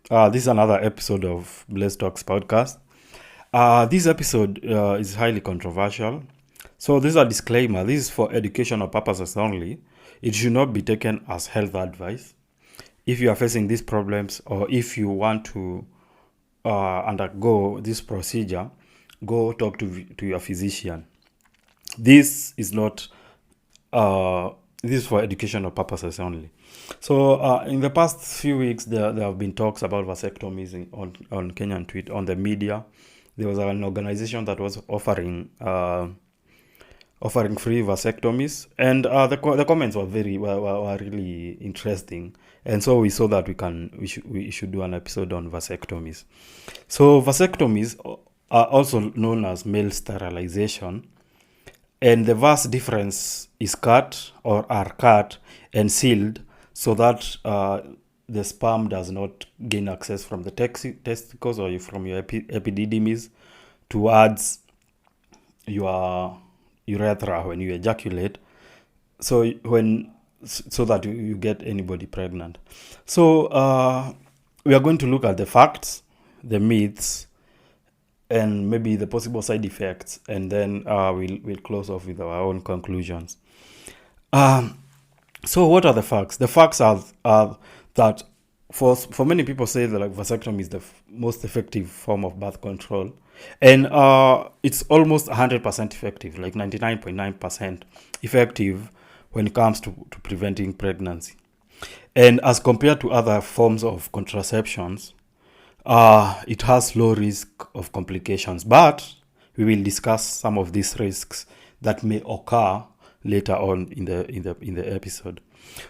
This is another episode of Blaze Talks podcast. This episode is highly controversial. So, this is a disclaimer. This is for educational purposes only. It should not be taken as health advice. If you are facing these problems or if you want to undergo this procedure, go talk to your physician. This is not this is for educational purposes only. So in the past few weeks, there have been talks about vasectomies on Kenyan tweet on the media. There was an organization that was offering free vasectomies, and the comments were really interesting. And so we saw that we should do an episode on vasectomies. So vasectomies are also known as male sterilization, and the vast difference is cut or are cut and sealed so that the sperm does not gain access from the testicles or from your epididymis towards your urethra when you ejaculate, so that you get anybody pregnant. So we are going to look at the facts, the myths, and maybe the possible side effects, and then we'll close off with our own conclusions. So what are the facts? The facts are that for many people say that vasectomy is the most effective form of birth control, and it's almost 100% effective, like 99.9% effective when it comes to preventing pregnancy. And as compared to other forms of contraceptions, it has low risk of complications, but we will discuss some of these risks that may occur later on in the episode.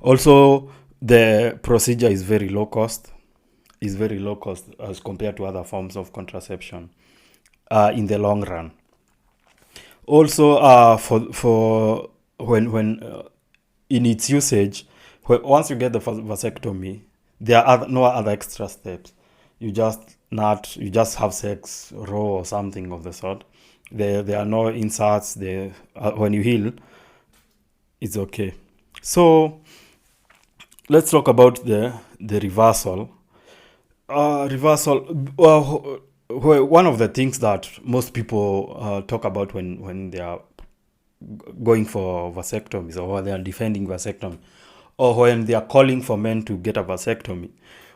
Also, the procedure is very low cost. As compared to other forms of contraception in the long run. Also, for when in its usage, once you get the vasectomy, there are no other extra steps. You just have sex raw or something of the sort. There are no inserts. When you heal, it's okay. So let's talk about the reversal. One of the things that most people talk about when they are going for vasectomies, or when they are defending vasectomy, or when they are calling for men to get a vasectomy,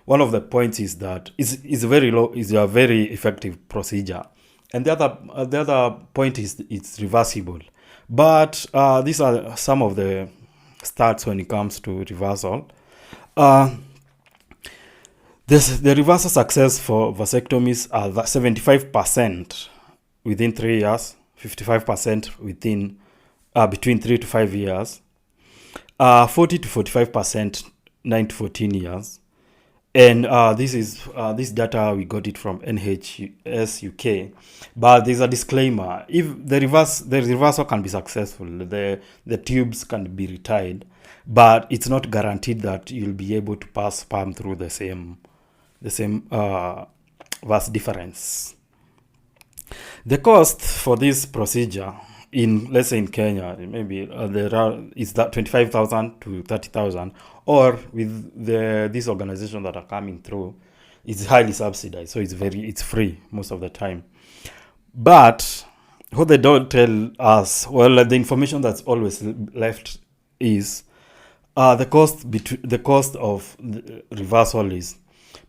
one of the points is that is a very effective procedure, and the other point is it's reversible. But these are some of the stats when it comes to reversal. The reversal success for vasectomies are 75% within 3 years, 55% within between 3 to 5 years, 40 to 45% 9 to 14 years. And this data, we got it from NHS UK. But there's a disclaimer: if the reversal can be successful, the tubes can be retied, but it's not guaranteed that you'll be able to pass sperm through the same vast difference. The cost for this procedure let's say in Kenya, maybe is that 25,000 to 30,000, or with these organizations that are coming through, it's highly subsidized, so it's free most of the time. But what they don't tell us, the information that's always left is the cost of the reversal is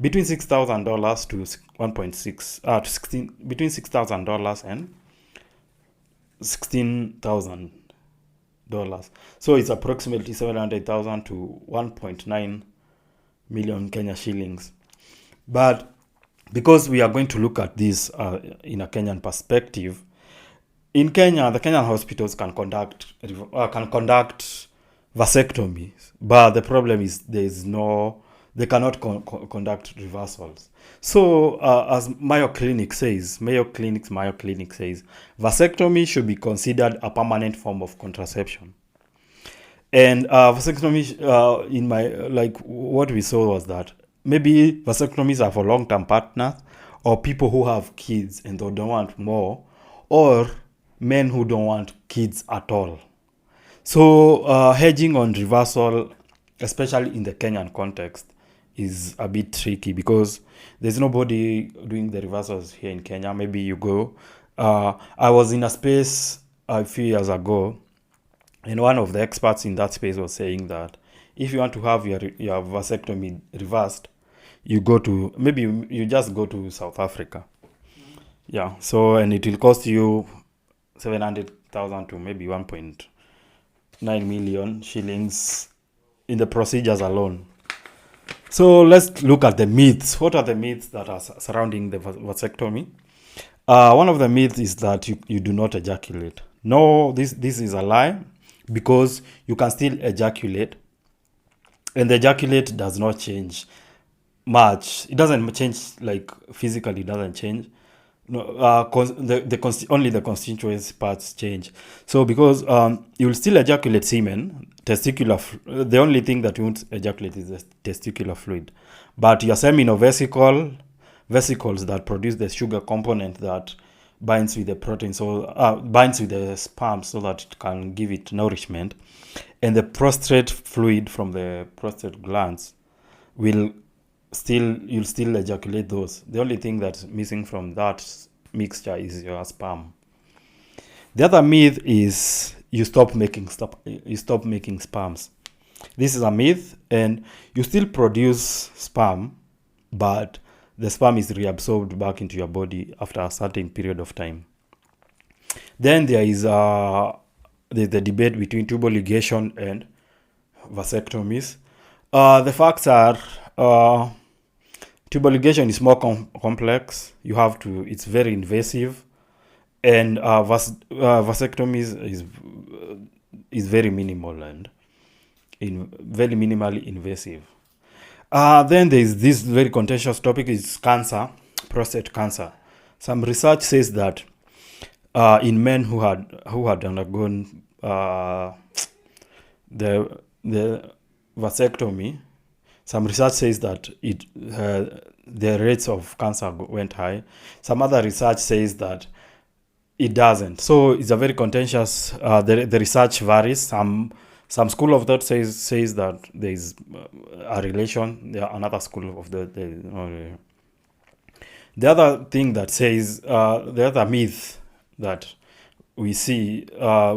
between $6,000 to 1.6 to 16, between $6,000 and $16,000. So it's approximately 700,000 to 1.9 million Kenya shillings. But because we are going to look at this in a Kenyan perspective, in Kenya, the Kenyan hospitals can conduct vasectomies, but the problem is they cannot conduct reversals. So, as Mayo Clinic says, vasectomy should be considered a permanent form of contraception. And vasectomy, what we saw was that maybe vasectomies are for long-term partners, or people who have kids and they don't want more, or men who don't want kids at all. So hedging on reversal, especially in the Kenyan context, is a bit tricky because there's nobody doing the reversals here in Kenya. Maybe you go. I was in a space a few years ago, and one of the experts in that space was saying that if you want to have your vasectomy reversed, you go to, maybe you just go to South Africa. Yeah. So, and it will cost you 700,000 to maybe 1.9 million shillings in the procedures alone. So let's look at the myths. What are the myths that are surrounding the vasectomy? One of the myths is that you do not ejaculate. No, this is a lie, because you can still ejaculate, and the ejaculate does not change much. It doesn't change, like physically, it doesn't change. No, only the constituent parts change. So because you will still ejaculate semen, testicular. The only thing that you won't ejaculate is the testicular fluid, but your seminal vesicles that produce the sugar component that binds with the protein, so binds with the sperm so that it can give it nourishment, and the prostate fluid from the prostate glands you'll still ejaculate those. The only thing that's missing from that mixture is your sperm. The other myth is you stop making sperms. This is a myth, and you still produce sperm, but the sperm is reabsorbed back into your body after a certain period of time. Then there is the debate between tubal ligation and vasectomies. The facts are tubal ligation is more complex. It's very invasive, and vasectomies is very minimal and very minimally invasive. Then there is this very contentious topic is cancer, prostate cancer. Some research says that in men who had undergone the vasectomy, some research says that the rates of cancer went high. Some other research says that it doesn't. So it's a very contentious. The research varies. Some school of thought says that there is a relation. There are another school of the other thing that says the other myth that we saw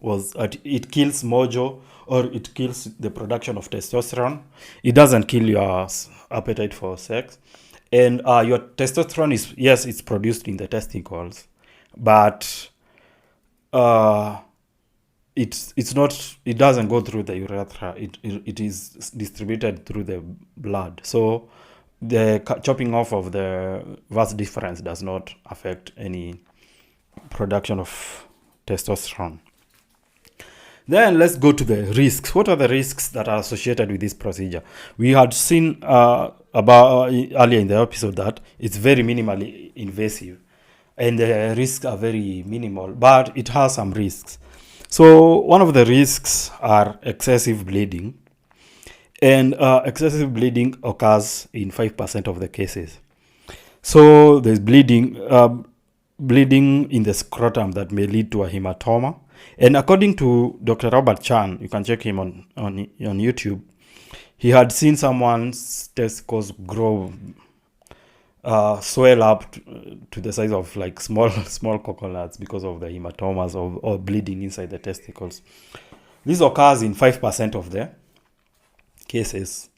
was that it kills mojo, or it kills the production of testosterone. It doesn't kill your appetite for sex, and your testosterone it's produced in the testicles, but it's not. It doesn't go through the urethra. It is distributed through the blood. So the chopping off of the vas deferens does not affect any production of testosterone. Then let's go to the risks. What are the risks that are associated with this procedure? We had seen about earlier in the episode that it's very minimally invasive, and the risks are very minimal, but it has some risks. So one of the risks are excessive bleeding, and excessive bleeding occurs in 5% of the cases. So there's bleeding in the scrotum that may lead to a hematoma. And according to Dr. Robert Chan, you can check him on YouTube, he had seen someone's testicles grow, swell up to the size of like small coconuts because of the hematomas or bleeding inside the testicles. This occurs in 5% of the cases.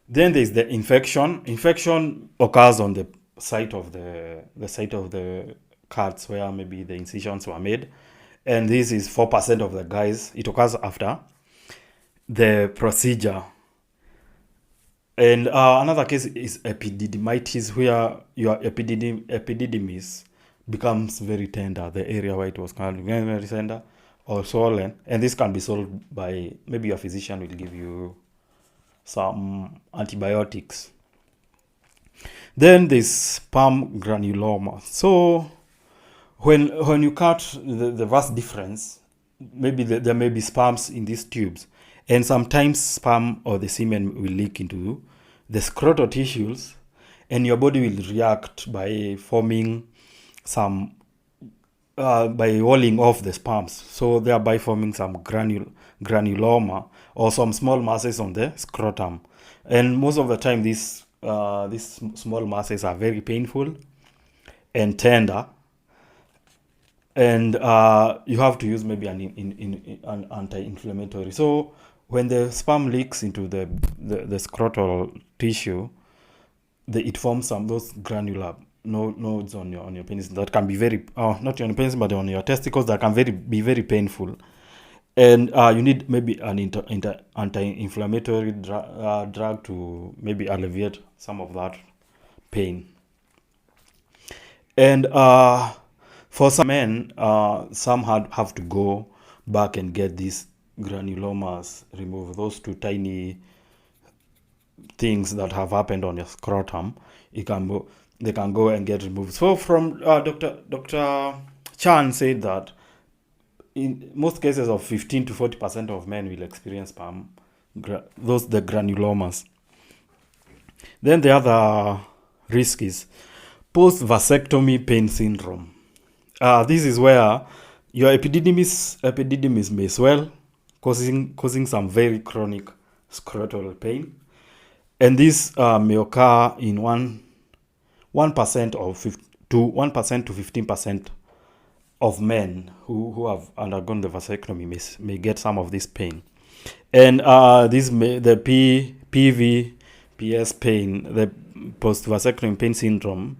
Then there is the infection. Infection occurs on the site of the cuts where maybe the incisions were made, and this is 4% of the guys. It occurs after the procedure. And another case is epididymitis, where your epididymis becomes very tender, the area where it was kind of very tender or swollen, and this can be solved by maybe your physician will give you some antibiotics. Then there's sperm granuloma. So when you cut the vas deferens, maybe there may be sperms in these tubes, and sometimes sperm or the semen will leak into the scrotal tissues, and your body will react by forming by walling off the sperms, so thereby forming some granuloma or some small masses on the scrotum. And most of the time, these small masses are very painful and tender, and you have to use maybe an anti-inflammatory. So when the sperm leaks into the scrotal tissue, it forms those granular nodes on your penis that can be very not on your penis but on your testicles, that can be very painful, and you need maybe an anti-inflammatory drug to maybe alleviate some of that pain. And for some men, some have to go back and get these granulomas removed, those two tiny things that have happened on your scrotum. They can go and get removed. So from Dr. Chan said that in most cases of 15 to 40% of men will experience the granulomas. Then the other risk is post-vasectomy pain syndrome. This is where your epididymis may swell, causing some very chronic scrotal pain, and this may occur in 1% to 15% of men who have undergone the vasectomy may get some of this pain. And the PVPS pain, the post-vasectomy pain syndrome,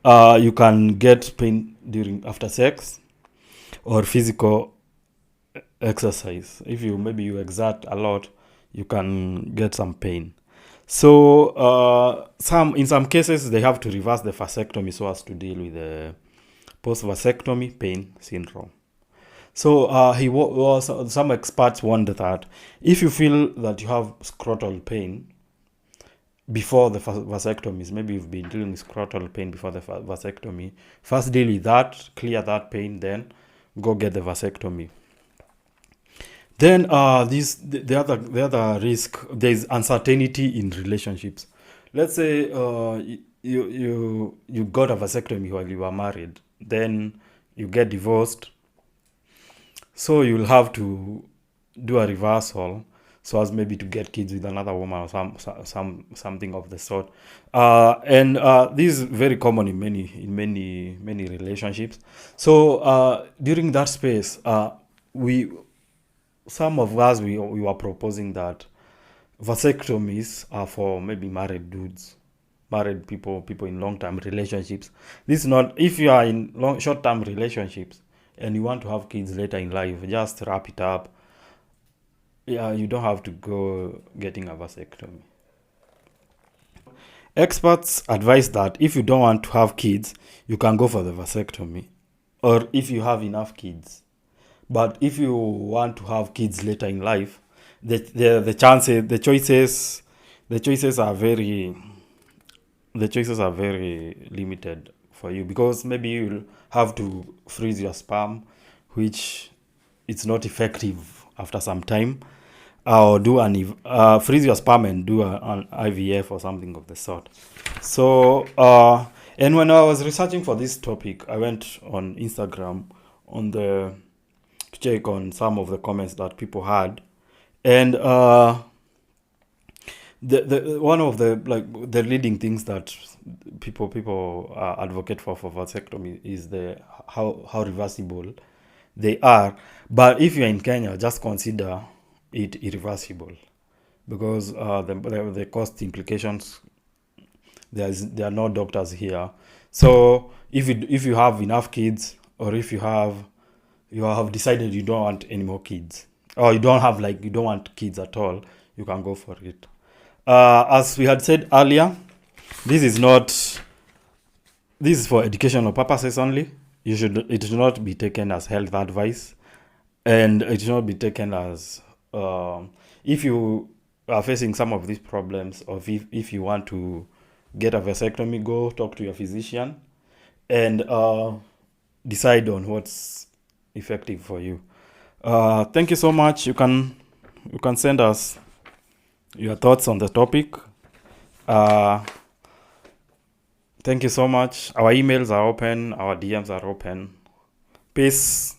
you can get pain after sex or physical exercise. If you exert a lot, you can get some pain. So in some cases they have to reverse the vasectomy so as to deal with the post-vasectomy pain syndrome. So some experts warned that if you feel that you have scrotal pain before the vasectomies, maybe you've been dealing with scrotal pain before the vasectomy, first deal with that, clear that pain, then go get the vasectomy. Then the other risk, there is uncertainty in relationships. Let's say you got a vasectomy while you were married, then you get divorced, so you'll have to do a reversal so as maybe to get kids with another woman or something of the sort. And this is very common in many relationships. So during that space, some of us we were proposing that vasectomies are for maybe married dudes, married people in long-term relationships. This is not, if you are in short-term relationships and you want to have kids later in life, just wrap it up. Yeah, you don't have to go getting a vasectomy. Experts advise that if you don't want to have kids, you can go for the vasectomy, or if you have enough kids. But if you want to have kids later in life, the choices are very limited for you, because maybe you'll have to freeze your sperm, which it's not effective after some time, or freeze your sperm and do an IVF or something of the sort. So and when I was researching for this topic, I went on Instagram to check on some of the comments that people had, and one of the leading things that people advocate for vasectomy is how reversible they are. But if you're in Kenya, just consider it irreversible, because the cost implications, there are no doctors here. So if you have enough kids, or if you have decided you don't want any more kids, or you don't want kids at all, you can go for it. As we had said earlier, this is for educational purposes only. It should not be taken as health advice, and it should not be taken as if you are facing some of these problems, or if you want to get a vasectomy, go talk to your physician and decide on what's effective for you. Thank you so much. You can send us your thoughts on the topic. Thank you so much. Our emails are open, our DMs are open. Peace.